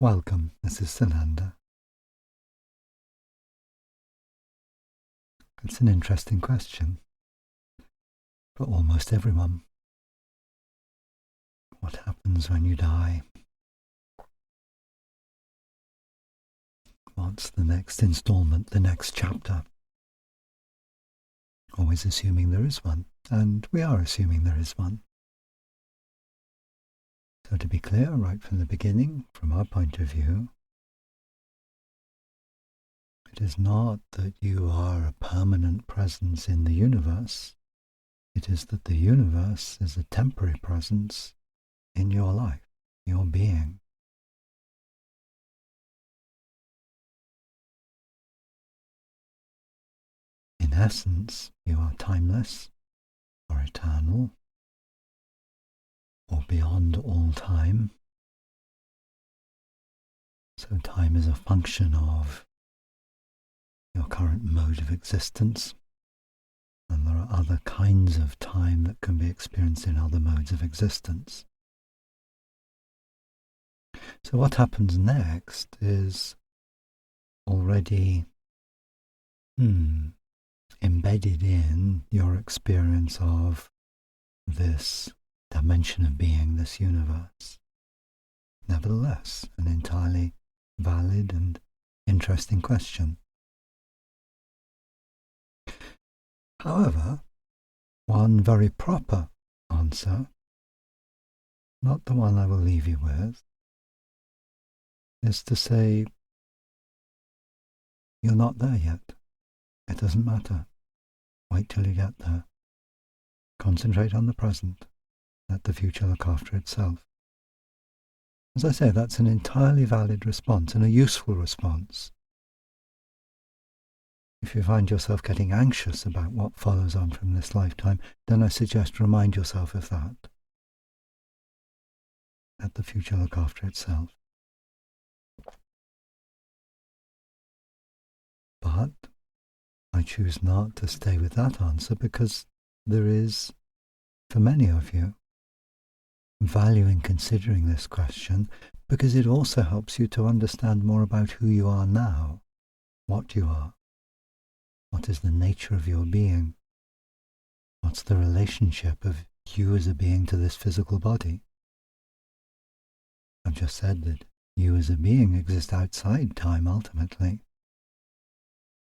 Welcome, this is Sananda. It's an interesting question for almost everyone. What happens when you die? What's the next installment, the next chapter? Always assuming there is one, and we are assuming there is one. So to be clear, right from the beginning, from our point of view, it is not that you are a permanent presence in the universe. It is that the universe is a temporary presence in your life, your being. In essence, you are timeless, or eternal, or beyond all time. So time is a function of your current mode of existence, and there are other kinds of time that can be experienced in other modes of existence. So what happens next is already embedded in your experience of this dimension of being, this universe. Nevertheless, an entirely valid and interesting question. However, one very proper answer, not the one I will leave you with, is to say, you're not there yet. It doesn't matter. Wait till you get there. Concentrate on the present. Let the future look after itself. As I say, that's an entirely valid response and a useful response. If you find yourself getting anxious about what follows on from this lifetime, then I suggest remind yourself of that. Let the future look after itself. But I choose not to stay with that answer because there is, for many of you, value in considering this question because it also helps you to understand more about who you are now, what you are, what is the nature of your being, what's the relationship of you as a being to this physical body. I've just said that you as a being exist outside time ultimately.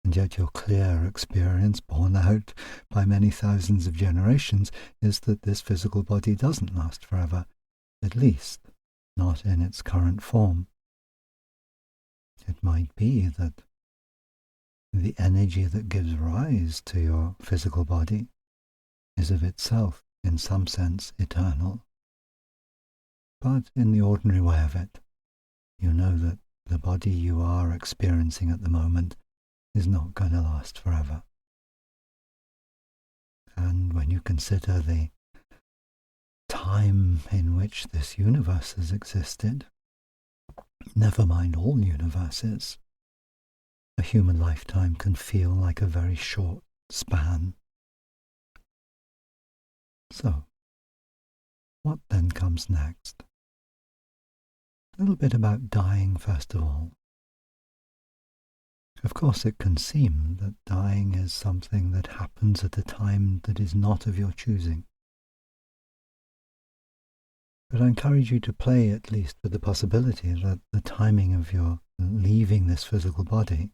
And yet your clear experience, borne out by many thousands of generations, is that this physical body doesn't last forever, at least not in its current form. It might be that the energy that gives rise to your physical body is of itself, in some sense, eternal. But in the ordinary way of it, you know that the body you are experiencing at the moment is not going to last forever. And when you consider the time in which this universe has existed, never mind all universes, a human lifetime can feel like a very short span. So, what then comes next? A little bit about dying first of all. Of course, it can seem that dying is something that happens at a time that is not of your choosing. But I encourage you to play at least with the possibility that the timing of your leaving this physical body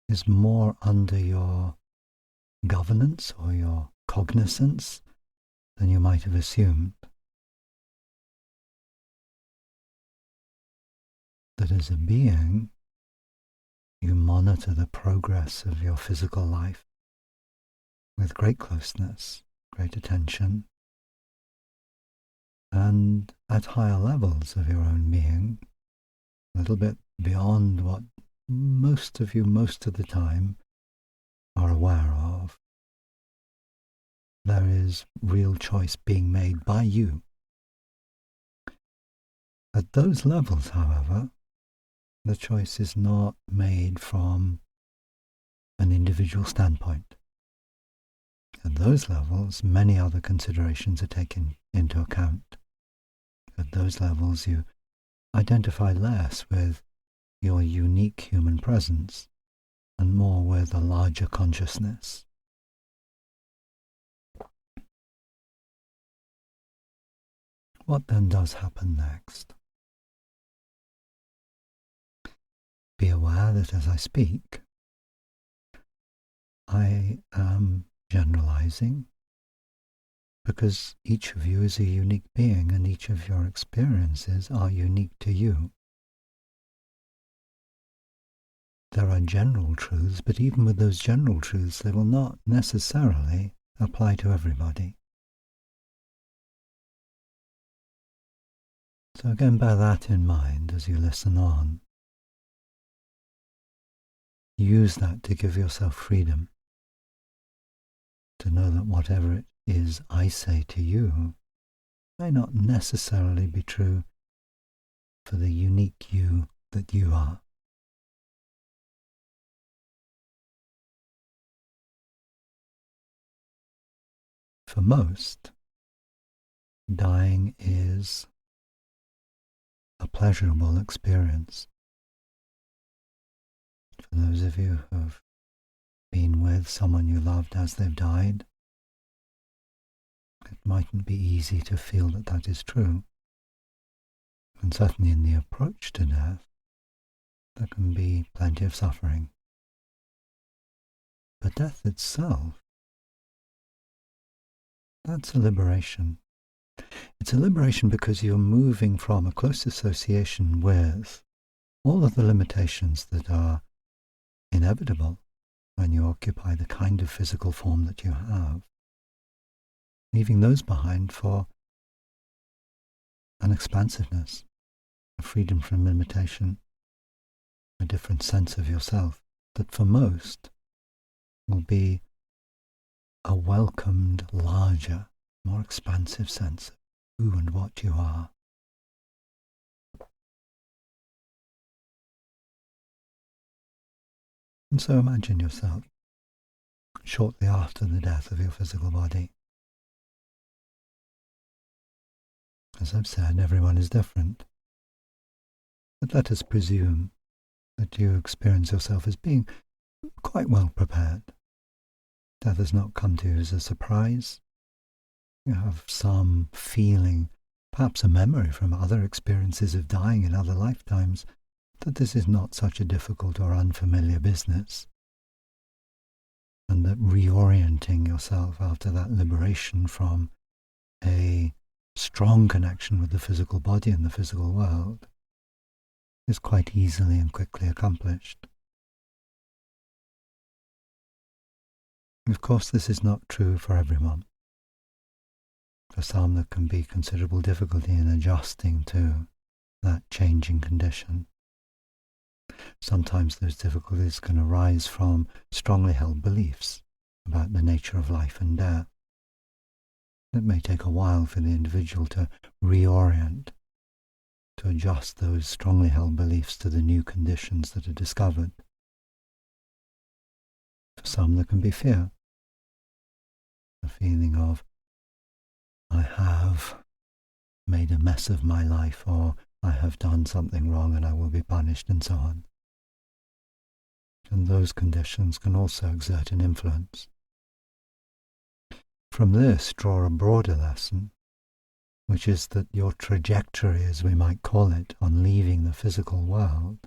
is more under your governance or your cognizance than you might have assumed. That as a being, you monitor the progress of your physical life with great closeness, great attention, and at higher levels of your own being, a little bit beyond what most of you most of the time are aware of. There is real choice being made by you. At those levels, however, the choice is not made from an individual standpoint. At those levels, many other considerations are taken into account. At those levels, you identify less with your unique human presence and more with a larger consciousness. What then does happen next? Be aware that as I speak, I am generalizing, because each of you is a unique being and each of your experiences are unique to you. There are general truths, but even with those general truths, they will not necessarily apply to everybody. So again, bear that in mind as you listen on. Use that to give yourself freedom, to know that whatever it is I say to you may not necessarily be true for the unique you that you are. For most, dying is a pleasurable experience. For those of you who have been with someone you loved as they've died, it mightn't be easy to feel that that is true. And certainly in the approach to death, there can be plenty of suffering. But death itself, that's a liberation. It's a liberation because you're moving from a close association with all of the limitations that are inevitable when you occupy the kind of physical form that you have, leaving those behind for an expansiveness, a freedom from limitation, a different sense of yourself that for most will be a welcomed, larger, more expansive sense of who and what you are. And so imagine yourself shortly after the death of your physical body. As I've said, everyone is different. But let us presume that you experience yourself as being quite well prepared. Death has not come to you as a surprise. You have some feeling, perhaps a memory from other experiences of dying in other lifetimes, that this is not such a difficult or unfamiliar business, and that reorienting yourself after that liberation from a strong connection with the physical body and the physical world is quite easily and quickly accomplished. Of course, this is not true for everyone. For some, there can be considerable difficulty in adjusting to that changing condition. Sometimes those difficulties can arise from strongly held beliefs about the nature of life and death. It may take a while for the individual to reorient, to adjust those strongly held beliefs to the new conditions that are discovered. For some, there can be fear, a feeling of, I have made a mess of my life, or I have done something wrong and I will be punished, and so on. And those conditions can also exert an influence. From this, draw a broader lesson, which is that your trajectory, as we might call it, on leaving the physical world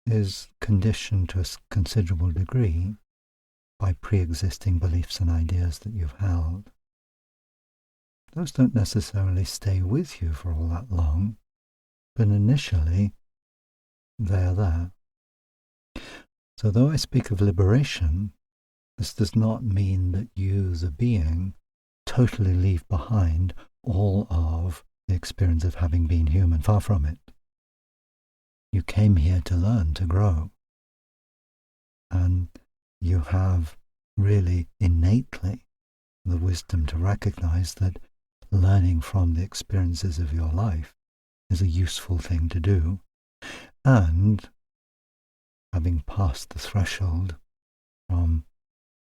is conditioned to a considerable degree by pre-existing beliefs and ideas that you've held. Those don't necessarily stay with you for all that long, but initially they're there. So though I speak of liberation, this does not mean that you, the being, totally leave behind all of the experience of having been human. Far from it. You came here to learn, to grow. And you have really innately the wisdom to recognize that learning from the experiences of your life is a useful thing to do. And having passed the threshold from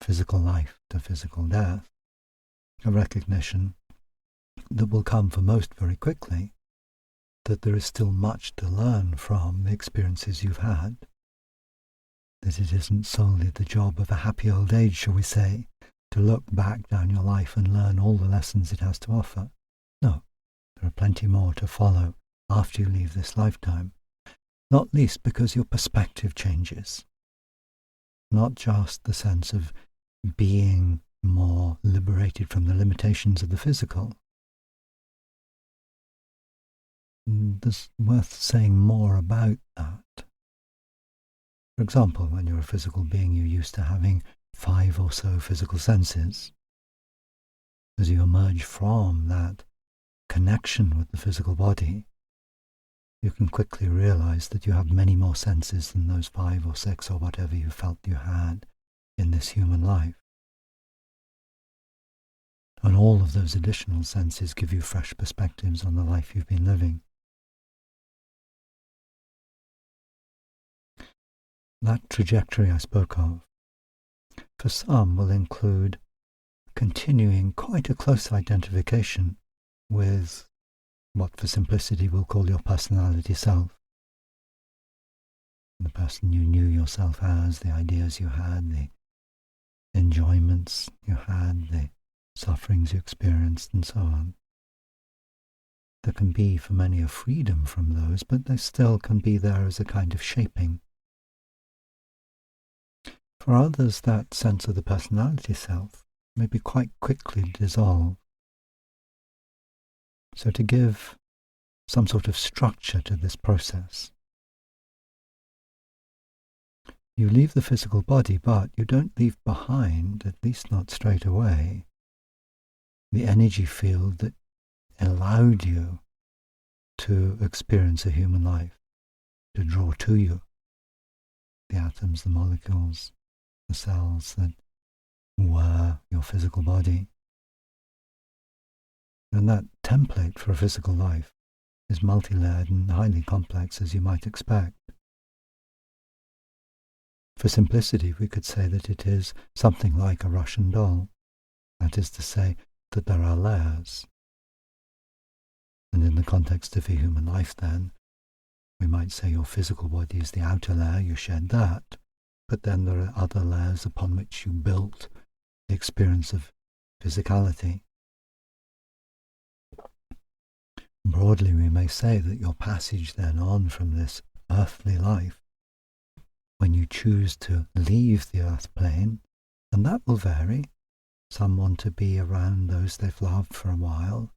physical life to physical death, a recognition that will come for most very quickly that there is still much to learn from the experiences you've had, that it isn't solely the job of a happy old age, shall we say, to look back down your life and learn all the lessons it has to offer. No, there are plenty more to follow after you leave this lifetime, not least because your perspective changes. Not just the sense of being more liberated from the limitations of the physical. There's worth saying more about that. For example, when you're a physical being, you're used to having 5 or so physical senses. As you emerge from that connection with the physical body, you can quickly realize that you have many more senses than those 5 or 6 or whatever you felt you had in this human life. And all of those additional senses give you fresh perspectives on the life you've been living. That trajectory I spoke of, for some, will include continuing quite a close identification with what for simplicity we'll call your personality self. The person you knew yourself as, the ideas you had, the enjoyments you had, the sufferings you experienced, and so on. There can be for many a freedom from those, but they still can be there as a kind of shaping. For others, that sense of the personality self may be quite quickly dissolved. So to give some sort of structure to this process, you leave the physical body, but you don't leave behind, at least not straight away, the energy field that allowed you to experience a human life, to draw to you the atoms, the molecules, the cells that were your physical body. And that template for a physical life is multi-layered and highly complex, as you might expect. For simplicity, we could say that it is something like a Russian doll. That is to say, that there are layers. And in the context of a human life, then, we might say your physical body is the outer layer, you shed that, but then there are other layers upon which you built the experience of physicality. Broadly, we may say that your passage then on from this earthly life, when you choose to leave the earth plane, and that will vary. Some want to be around those they've loved for a while.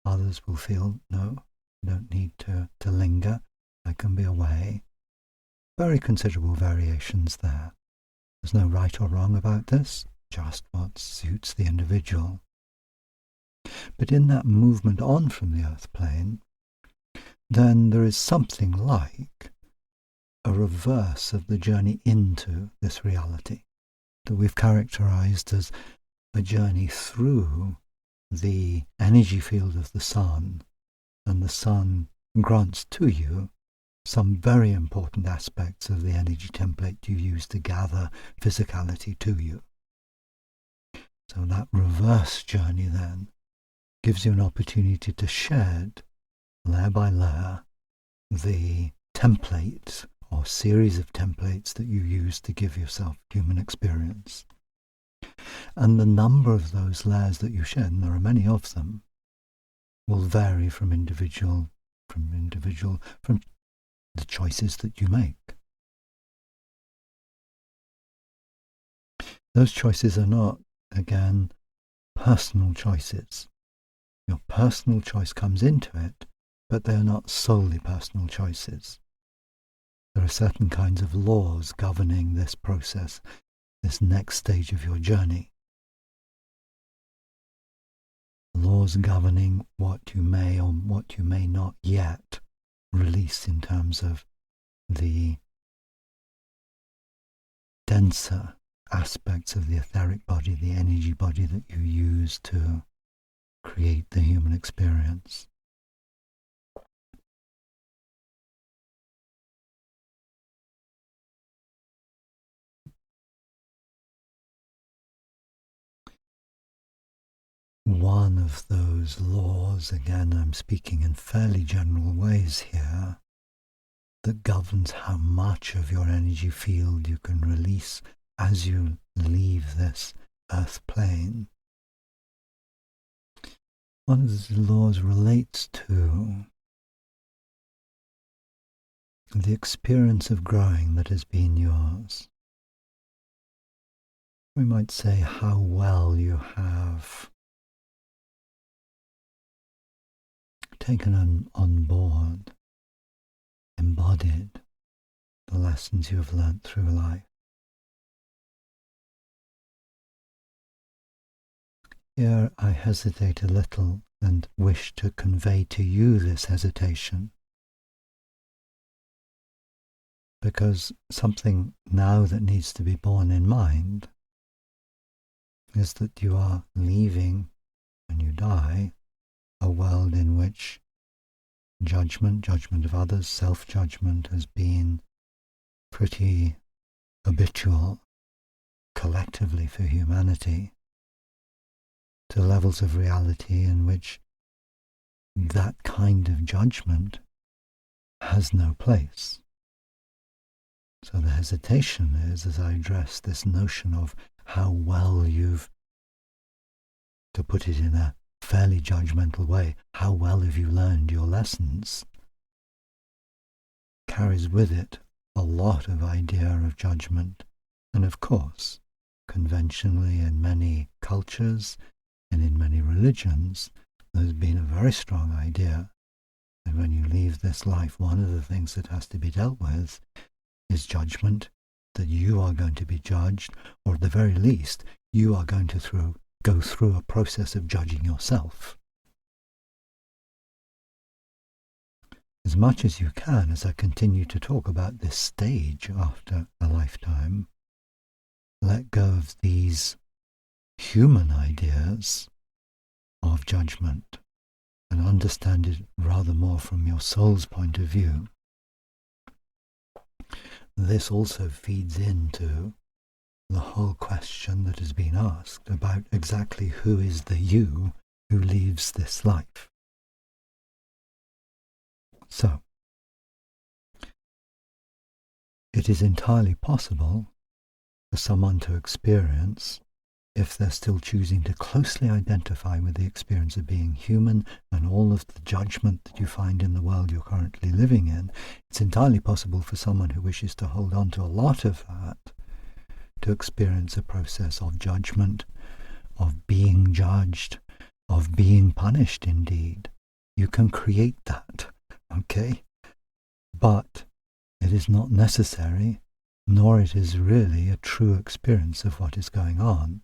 Others will feel, no, I don't need to linger. I can be away. Very considerable variations there. There's no right or wrong about this, just what suits the individual. But in that movement on from the earth plane, then there is something like a reverse of the journey into this reality that we've characterized as a journey through the energy field of the sun, and the sun grants to you some very important aspects of the energy template you use to gather physicality to you. So that reverse journey then gives you an opportunity to shed, layer by layer, the template or series of templates that you use to give yourself human experience. And the number of those layers that you shed, and there are many of them, will vary from individual, from the choices that you make. Those choices are not, again, personal choices. Your personal choice comes into it, but they are not solely personal choices. There are certain kinds of laws governing this process, this next stage of your journey. Laws governing what you may or what you may not yet release in terms of the denser aspects of the etheric body, the energy body that you use to create the human experience. one of those laws, again I'm speaking in fairly general ways here, that governs how much of your energy field you can release as you leave this earth plane. One of these laws relates to the experience of growing that has been yours. We might say how well you have taken on board, embodied the lessons you have learnt through life. Here I hesitate a little and wish to convey to you this hesitation, because something now that needs to be borne in mind is that you are leaving, when you die, a world in which judgment of others, self-judgment has been pretty habitual collectively for humanity, to levels of reality in which that kind of judgment has no place. So the hesitation is, as I address this notion of how well you've, to put it in a fairly judgmental way, how well have you learned your lessons, carries with it a lot of idea of judgment. And of course, conventionally in many cultures and in many religions, there's been a very strong idea that when you leave this life, one of the things that has to be dealt with is judgment, that you are going to be judged, or at the very least, you are going to go through a process of judging yourself. As much as you can, as I continue to talk about this stage after a lifetime, let go of these human ideas of judgment and understand it rather more from your soul's point of view. This also feeds into the whole question that has been asked about exactly who is the you who leaves this life. So, it is entirely possible for someone to experience, if they're still choosing to closely identify with the experience of being human and all of the judgment that you find in the world you're currently living in, it's entirely possible for someone who wishes to hold on to a lot of that to experience a process of judgment, of being judged, of being punished indeed. You can create that, okay? But it is not necessary, nor it is really a true experience of what is going on.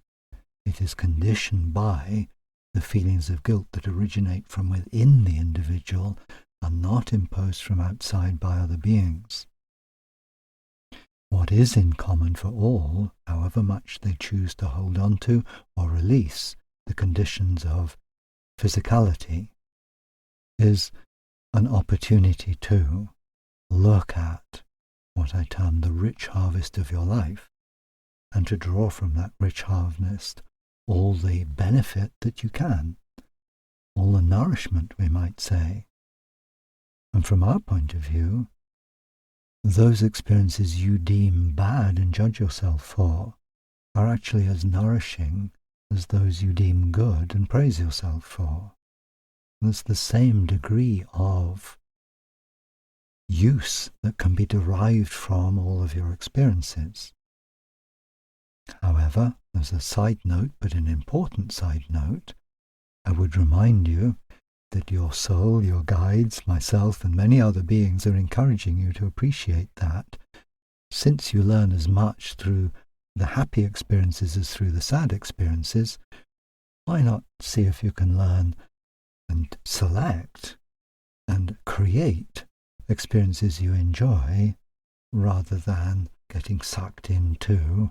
It is conditioned by the feelings of guilt that originate from within the individual and not imposed from outside by other beings. What is in common for all, however much they choose to hold on to or release the conditions of physicality, is an opportunity to look at what I term the rich harvest of your life, and to draw from that rich harvest all the benefit that you can, all the nourishment, we might say. And from our point of view, those experiences you deem bad and judge yourself for are actually as nourishing as those you deem good and praise yourself for. There's the same degree of use that can be derived from all of your experiences. However, as a side note, but an important side note, I would remind you that your soul, your guides, myself, and many other beings are encouraging you to appreciate that, since you learn as much through the happy experiences as through the sad experiences, why not see if you can learn and select and create experiences you enjoy, rather than getting sucked into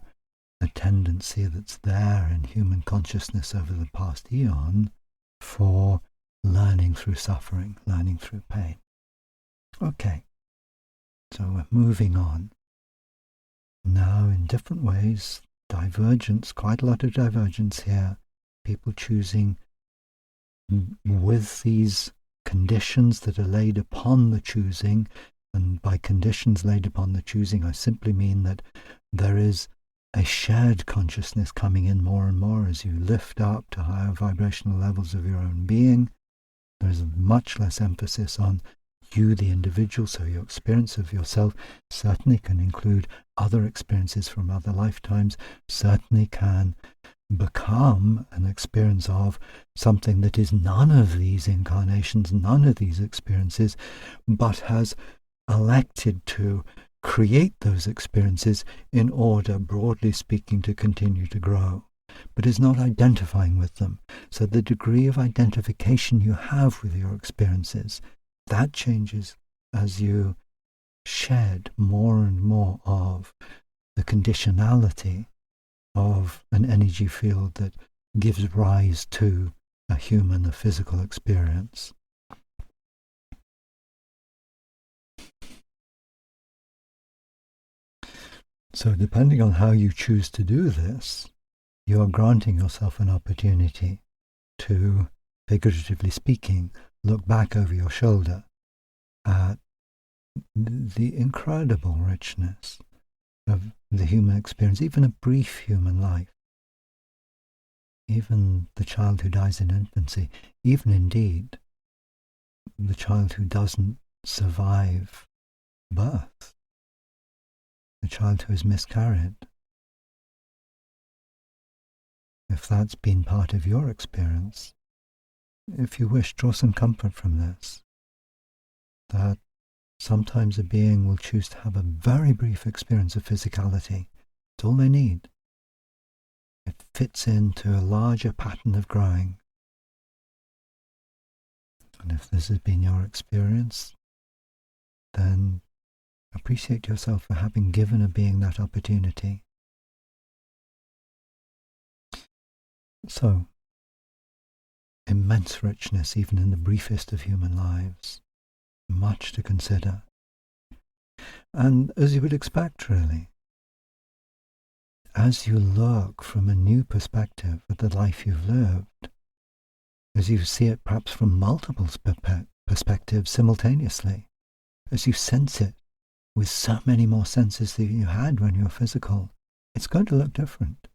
a tendency that's there in human consciousness over the past eon for learning through suffering, learning through pain. Okay, so we're moving on. Now, in different ways, divergence, quite a lot of divergence here, people choosing with these conditions that are laid upon the choosing, and by conditions laid upon the choosing, I simply mean that there is a shared consciousness coming in more and more as you lift up to higher vibrational levels of your own being. There's much less emphasis on you, the individual, so your experience of yourself certainly can include other experiences from other lifetimes, certainly can become an experience of something that is none of these incarnations, none of these experiences, but has elected to create those experiences in order, broadly speaking, to continue to grow, but is not identifying with them. So the degree of identification you have with your experiences, that changes as you shed more and more of the conditionality of an energy field that gives rise to a human, a physical experience. So depending on how you choose to do this, you are granting yourself an opportunity to, figuratively speaking, look back over your shoulder at the incredible richness of the human experience, even a brief human life, even the child who dies in infancy, even indeed the child who doesn't survive birth, the child who has miscarried. If that's been part of your experience, if you wish, draw some comfort from this, that sometimes a being will choose to have a very brief experience of physicality. It's all they need. It fits into a larger pattern of growing. And if this has been your experience, then appreciate yourself for having given a being that opportunity. So, immense richness even in the briefest of human lives. Much to consider. And as you would expect, really, as you look from a new perspective at the life you've lived, as you see it perhaps from multiple perspectives simultaneously, as you sense it with so many more senses than you had when you were physical, it's going to look different.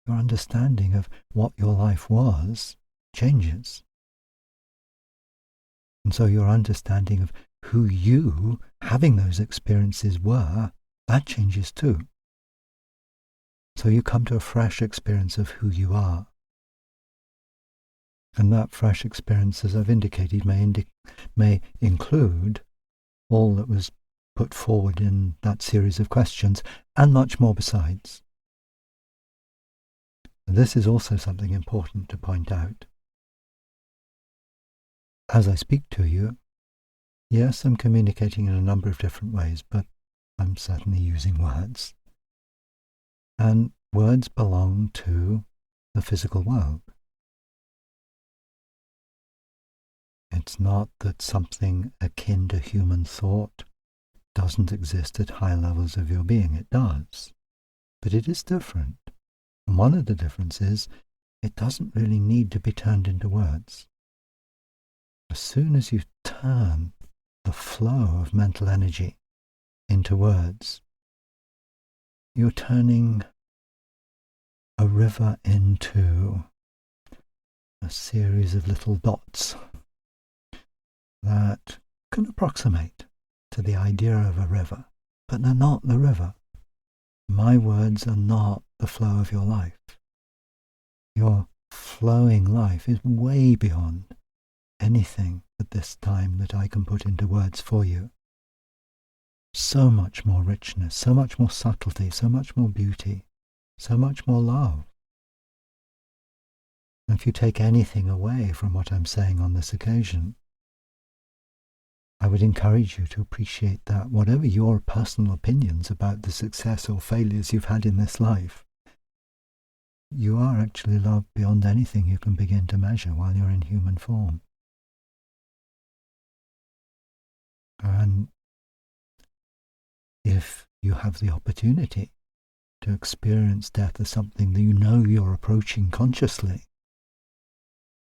Your understanding of what your life was changes. And so your understanding of who you, having those experiences, were, that changes too. So you come to a fresh experience of who you are. And that fresh experience, as I've indicated, may include all that was put forward in that series of questions, and much more besides. This is also something important to point out. As I speak to you, yes, I'm communicating in a number of different ways, but I'm certainly using words. And words belong to the physical world. It's not that something akin to human thought doesn't exist at high levels of your being. It does. But it is different. And one of the differences, it doesn't really need to be turned into words. As soon as you turn the flow of mental energy into words, you're turning a river into a series of little dots that can approximate to the idea of a river, but they're not the river. My words are not the flow of your life. Your flowing life is way beyond anything at this time that I can put into words for you. So much more richness, so much more subtlety, so much more beauty, so much more love. And if you take anything away from what I'm saying on this occasion, I would encourage you to appreciate that whatever your personal opinions about the success or failures you've had in this life, you are actually loved beyond anything you can begin to measure while you're in human form. And if you have the opportunity to experience death as something that you know you're approaching consciously,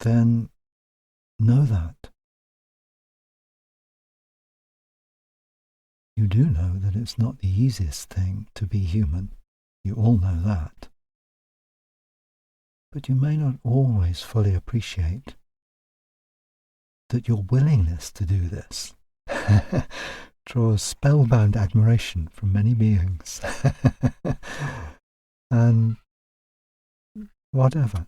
then know that. You do know that it's not the easiest thing to be human. You all know that. But you may not always fully appreciate that your willingness to do this draws spellbound admiration from many beings. And whoever,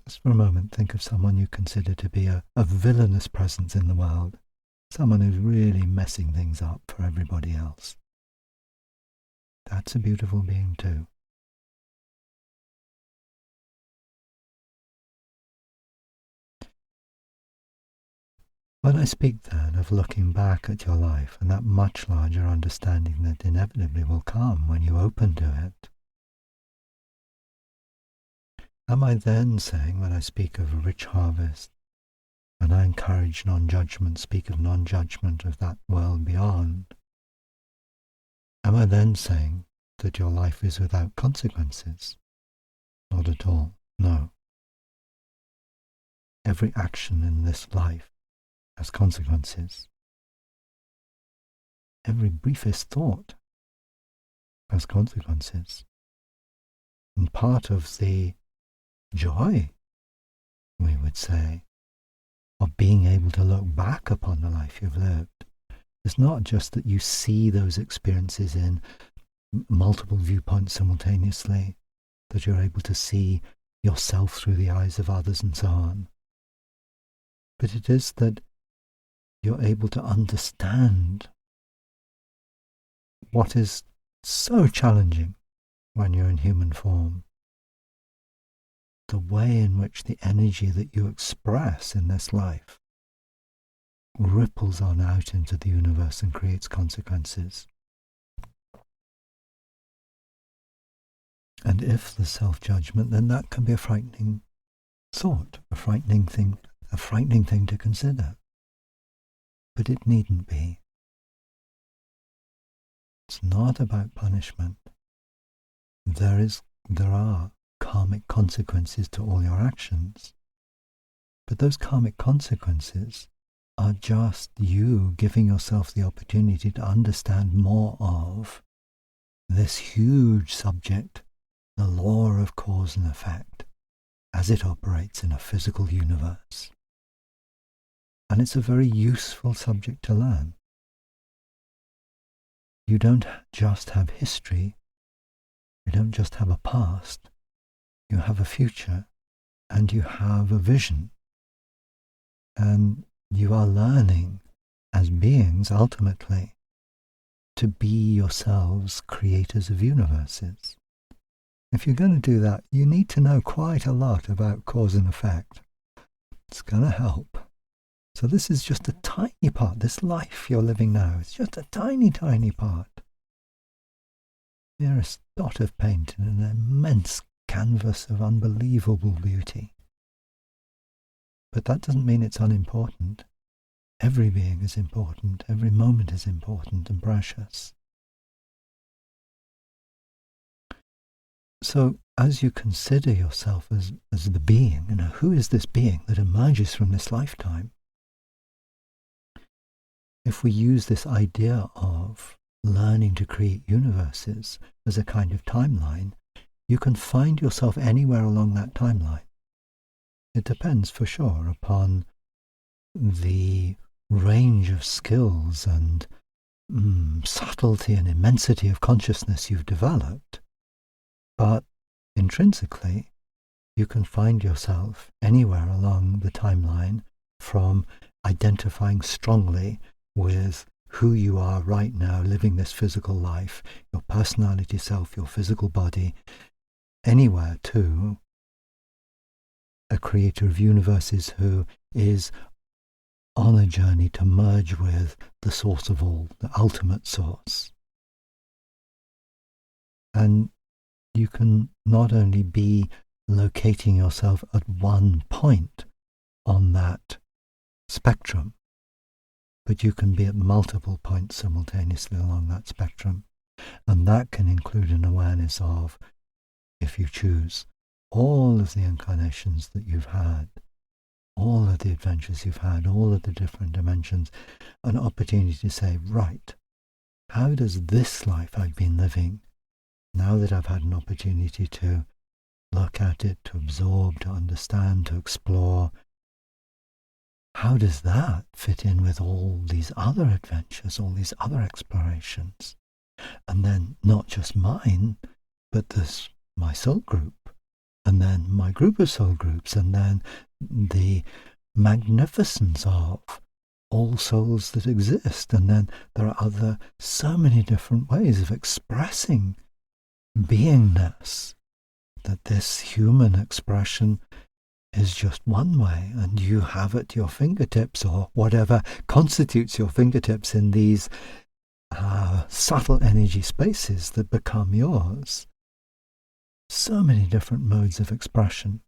just for a moment, think of someone you consider to be a villainous presence in the world, someone who's really messing things up for everybody else. That's a beautiful being too. When I speak then of looking back at your life and that much larger understanding that inevitably will come when you open to it, am I then saying, when I speak of a rich harvest, and I encourage non-judgment, speak of non-judgment of that world beyond, am I then saying that your life is without consequences? Not at all, no. Every action in this life has consequences. Every briefest thought has consequences. And part of the joy, we would say, of being able to look back upon the life you've lived is not just that you see those experiences in multiple viewpoints simultaneously, that you're able to see yourself through the eyes of others and so on, but it is that you're able to understand what is so challenging when you're in human form. The way in which the energy that you express in this life ripples on out into the universe and creates consequences. And if the self-judgment, then that can be a frightening thought, a frightening thing to consider. But it needn't be. It's not about punishment. There are karmic consequences to all your actions. But those karmic consequences are just you giving yourself the opportunity to understand more of this huge subject, the law of cause and effect, as it operates in a physical universe. And it's a very useful subject to learn. You don't just have history, you don't just have a past, you have a future, and you have a vision. And you are learning as beings, ultimately, to be yourselves creators of universes. If you're going to do that, you need to know quite a lot about cause and effect. It's going to help. So this is just a tiny part. This life you're living now is just a tiny, tiny part. Merest dot of paint in an immense canvas of unbelievable beauty. But that doesn't mean it's unimportant. Every being is important. Every moment is important and precious. So as you consider yourself as the being, who is this being that emerges from this lifetime? If we use this idea of learning to create universes as a kind of timeline, you can find yourself anywhere along that timeline. It depends for sure upon the range of skills and subtlety and immensity of consciousness you've developed. But intrinsically, you can find yourself anywhere along the timeline, from identifying strongly with who you are right now, living this physical life, your personality self, your physical body, anywhere to a creator of universes who is on a journey to merge with the source of all, the ultimate source. And you can not only be locating yourself at one point on that spectrum, but you can be at multiple points simultaneously along that spectrum. And that can include an awareness of, if you choose, all of the incarnations that you've had, all of the adventures you've had, all of the different dimensions, an opportunity to say, right, how does this life I've been living, now that I've had an opportunity to look at it, to absorb, to understand, to explore, how does that fit in with all these other adventures, all these other explorations? And then not just mine, but there's my soul group, and then my group of soul groups, and then the magnificence of all souls that exist. And then there are so many different ways of expressing beingness, that this human expression is just one way, and you have at your fingertips, or whatever constitutes your fingertips in these subtle energy spaces that become yours. So many different modes of expression.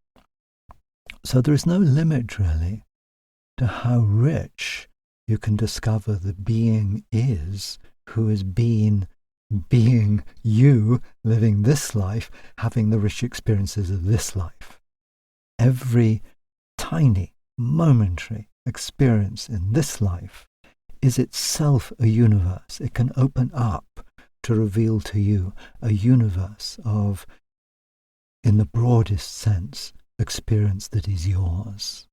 So there is no limit really to how rich you can discover that being is, who is being you, living this life, having the rich experiences of this life. Every tiny, momentary experience in this life is itself a universe. It can open up to reveal to you a universe of, in the broadest sense, experience that is yours.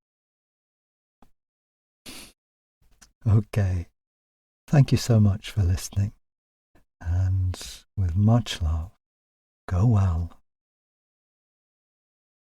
Okay. Thank you so much for listening. And with much love, go well.